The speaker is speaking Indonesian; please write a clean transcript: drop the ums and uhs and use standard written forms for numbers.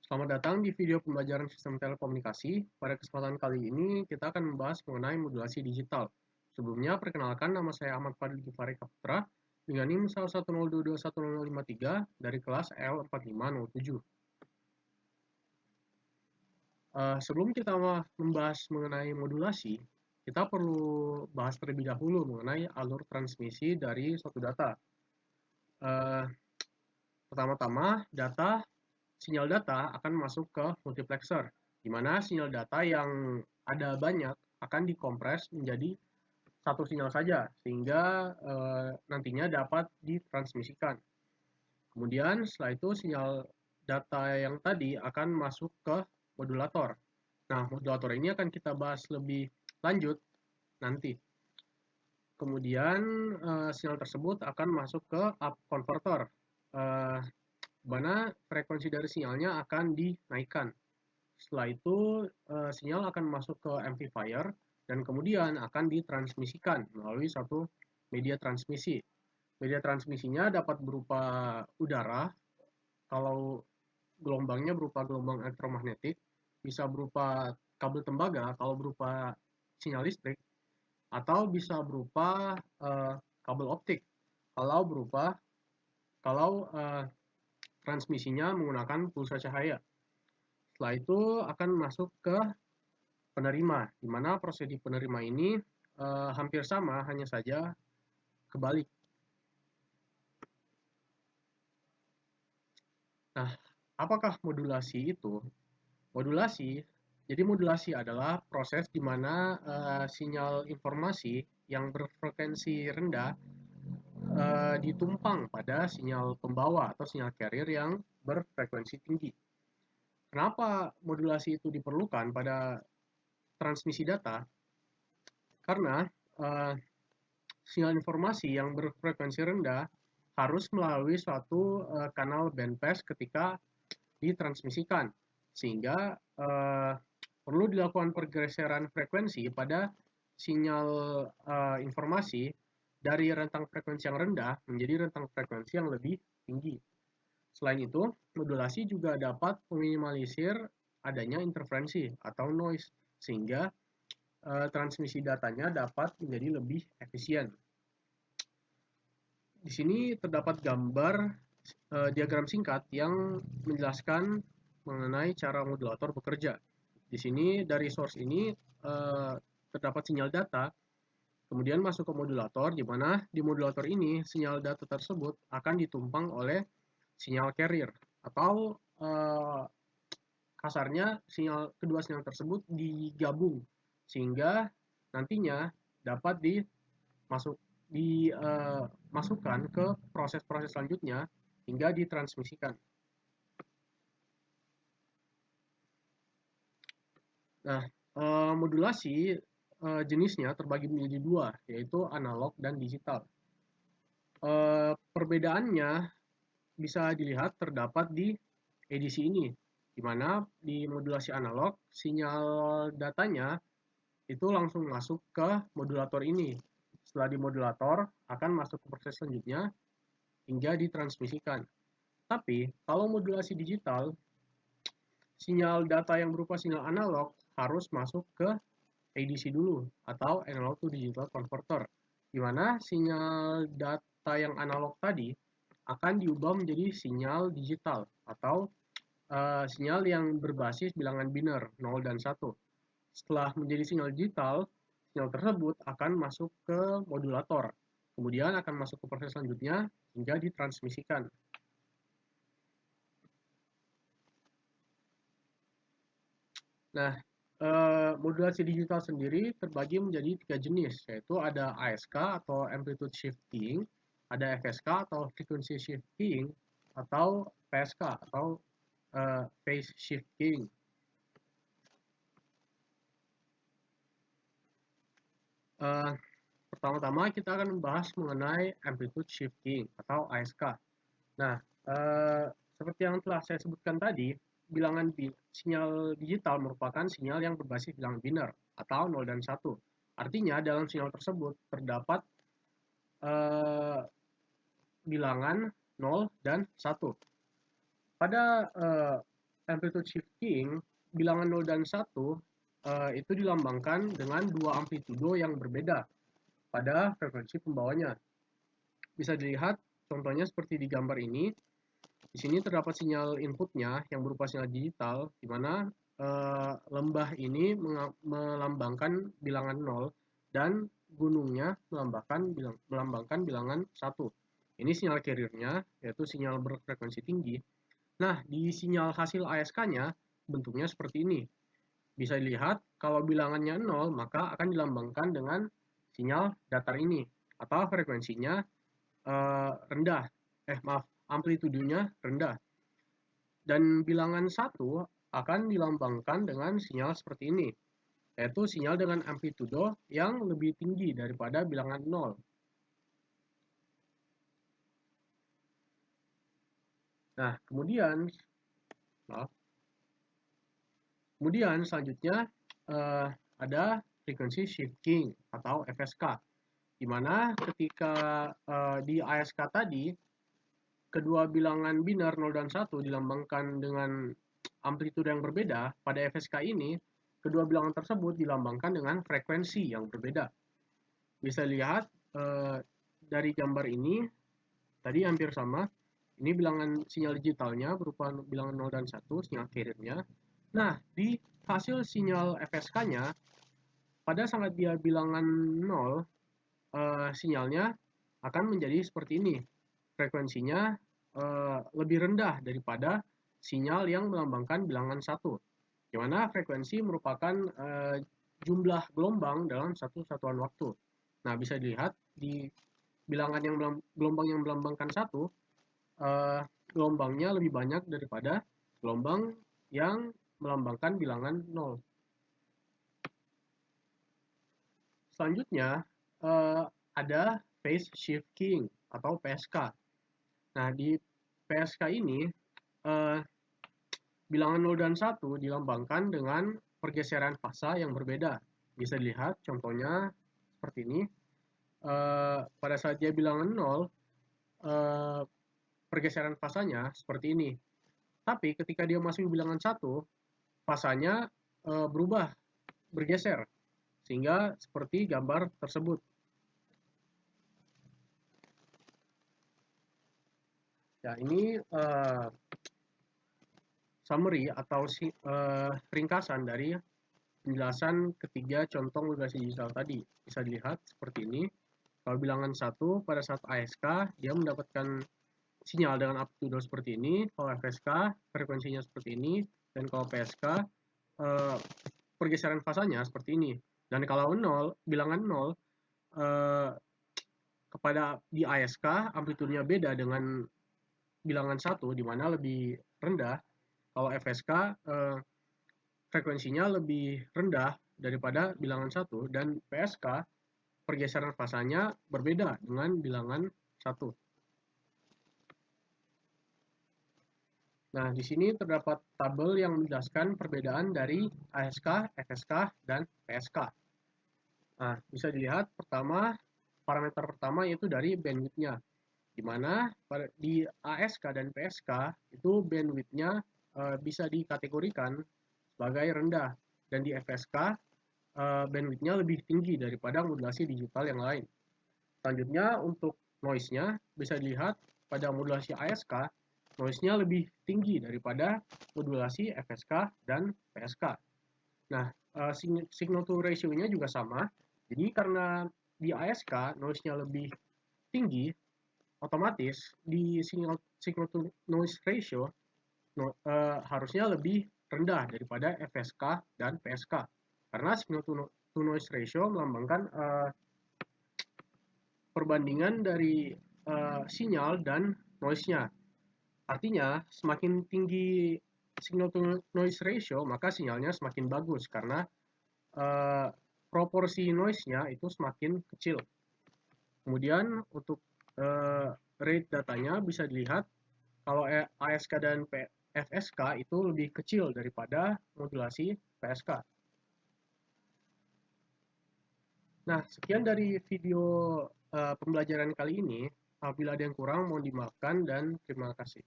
Selamat datang di video pembelajaran sistem telekomunikasi. Pada kesempatan kali ini, kita akan membahas mengenai modulasi digital. Sebelumnya, perkenalkan nama saya Ahmad Fadil Gifari Kaputra dengan NIM 110221053 dari kelas L4507. Sebelum kita membahas mengenai modulasi, kita perlu bahas terlebih dahulu mengenai alur transmisi dari suatu data. Eh, Pertama-tama, sinyal data akan masuk ke multiplexer, di mana sinyal data yang ada banyak akan dikompres menjadi satu sinyal saja, sehingga nantinya dapat ditransmisikan. Kemudian setelah itu sinyal data yang tadi akan masuk ke modulator. Nah, modulator ini akan kita bahas lebih lanjut nanti. Kemudian sinyal tersebut akan masuk ke up converter, mana frekuensi dari sinyalnya akan dinaikkan. Setelah itu, sinyal akan masuk ke amplifier dan kemudian akan ditransmisikan melalui satu media transmisi. Media transmisinya dapat berupa udara, kalau gelombangnya berupa gelombang elektromagnetik, bisa berupa kabel tembaga kalau berupa sinyal listrik, atau bisa berupa kabel optik kalau berupa kalau transmisinya menggunakan pulsa cahaya. Setelah itu akan masuk ke penerima, di mana prosesi penerima ini hampir sama, hanya saja kebalik. Nah, apakah modulasi itu? Modulasi, jadi modulasi adalah proses di mana sinyal informasi yang berfrekuensi rendah ditumpang pada sinyal pembawa atau sinyal carrier yang berfrekuensi tinggi. Kenapa modulasi itu diperlukan pada transmisi data? Karena uh, sinyal informasi yang berfrekuensi rendah harus melalui suatu kanal bandpass ketika ditransmisikan, sehingga perlu dilakukan pergeseran frekuensi pada sinyal informasi dari rentang frekuensi yang rendah menjadi rentang frekuensi yang lebih tinggi. Selain itu, modulasi juga dapat meminimalisir adanya interferensi atau noise, sehingga transmisi datanya dapat menjadi lebih efisien. Di sini terdapat gambar diagram singkat yang menjelaskan mengenai cara modulator bekerja. Di sini dari source ini terdapat sinyal data, kemudian masuk ke modulator, di mana di modulator ini sinyal data tersebut akan ditumpang oleh sinyal carrier, atau kasarnya kedua sinyal tersebut digabung sehingga nantinya dapat dimasukkan ke proses-proses selanjutnya hingga ditransmisikan. Nah, modulasi jenisnya terbagi menjadi dua, yaitu analog dan digital. Perbedaannya bisa dilihat terdapat di edisi ini, di mana di modulasi analog sinyal datanya itu langsung masuk ke modulator ini. Setelah di modulator akan masuk ke proses selanjutnya hingga ditransmisikan. Tapi kalau modulasi digital, sinyal data yang berupa sinyal analog harus masuk ke ADC dulu atau analog to digital converter, di mana sinyal data yang analog tadi akan diubah menjadi sinyal digital atau sinyal yang berbasis bilangan biner 0 dan 1. Setelah menjadi sinyal digital, sinyal tersebut akan masuk ke modulator. Kemudian akan masuk ke proses selanjutnya hingga ditransmisikan. Nah, modulasi digital sendiri terbagi menjadi 3 jenis, yaitu ada ASK atau Amplitude Shift Keying, ada FSK atau Frequency Shift Keying, atau PSK atau Phase Shift Keying. Pertama-tama kita akan membahas mengenai Amplitude Shift Keying atau ASK. Nah, seperti yang telah saya sebutkan tadi, sinyal digital merupakan sinyal yang berbasis bilangan biner atau 0 dan 1. Artinya dalam sinyal tersebut terdapat bilangan 0 dan 1. Pada amplitude shifting bilangan 0 dan 1 itu dilambangkan dengan dua amplitudo yang berbeda pada frekuensi pembawanya. Bisa dilihat contohnya seperti di gambar ini. Di sini terdapat sinyal inputnya yang berupa sinyal digital, di mana lembah ini melambangkan bilangan 0 dan gunungnya melambangkan bilangan 1. Ini sinyal carrier-nya, yaitu sinyal berfrekuensi tinggi. Nah, di sinyal hasil ASK-nya bentuknya seperti ini. Bisa dilihat kalau bilangannya 0, maka akan dilambangkan dengan sinyal datar ini, atau frekuensinya rendah. Amplitudenya rendah. Dan bilangan 1 akan dilambangkan dengan sinyal seperti ini, yaitu sinyal dengan amplitudo yang lebih tinggi daripada bilangan 0. Nah, kemudian selanjutnya ada frequency shifting atau FSK, di mana ketika di ASK tadi kedua bilangan biner 0 dan 1 dilambangkan dengan amplitude yang berbeda, pada FSK ini kedua bilangan tersebut dilambangkan dengan frekuensi yang berbeda. Bisa lihat dari gambar ini tadi hampir sama. Ini bilangan sinyal digitalnya berupa bilangan 0 dan 1, sinyal carrier-nya. Nah, di hasil sinyal FSK-nya, pada saat dia bilangan 0, sinyalnya akan menjadi seperti ini. Frekuensinya lebih rendah daripada sinyal yang melambangkan bilangan 1, di mana frekuensi merupakan jumlah gelombang dalam satu satuan waktu. Nah, bisa dilihat di gelombang yang melambangkan 1, gelombangnya lebih banyak daripada gelombang yang melambangkan bilangan 0. Selanjutnya ada phase shifting atau PSK. Nah, di PSK ini bilangan 0 dan 1 dilambangkan dengan pergeseran fasa yang berbeda. Bisa dilihat contohnya seperti ini. Pada saat dia bilangan 0, pergeseran fasanya seperti ini. Tapi ketika dia masuk bilangan 1, fasanya berubah, bergeser, sehingga seperti gambar tersebut. Ya, ini summary atau ringkasan dari penjelasan ketiga contoh modulasi digital tadi. Bisa dilihat seperti ini. Kalau bilangan 1 pada saat ASK dia mendapatkan sinyal dengan amplitudo seperti ini. Kalau FSK frekuensinya seperti ini, dan kalau PSK pergeseran fasanya seperti ini. Dan kalau 0, bilangan 0 kepada di ASK amplitudenya beda dengan bilangan 1, di mana lebih rendah. Kalau FSK frekuensinya lebih rendah daripada bilangan 1, dan PSK pergeseran fasanya berbeda dengan bilangan 1. Nah, di sini terdapat tabel yang menjelaskan perbedaan dari ASK, FSK, dan PSK. Nah, bisa dilihat parameter pertama yaitu dari bandwidth-nya, di mana di ASK dan PSK itu bandwidth-nya bisa dikategorikan sebagai rendah, dan di FSK bandwidth-nya lebih tinggi daripada modulasi digital yang lain. Selanjutnya untuk noise-nya bisa dilihat pada modulasi ASK, noise-nya lebih tinggi daripada modulasi FSK dan PSK. Nah, signal to ratio-nya juga sama. Jadi karena di ASK noise-nya lebih tinggi, otomatis di signal to noise ratio harusnya lebih rendah daripada FSK dan PSK. Karena signal to noise ratio melambangkan perbandingan dari sinyal dan noise-nya. Artinya, semakin tinggi signal to noise ratio, maka sinyalnya semakin bagus karena proporsi noise-nya itu semakin kecil. Kemudian untuk rate datanya bisa dilihat kalau ASK dan FSK itu lebih kecil daripada modulasi PSK. Nah, sekian dari video pembelajaran kali ini. Apabila ada yang kurang, mohon dimaafkan dan terima kasih.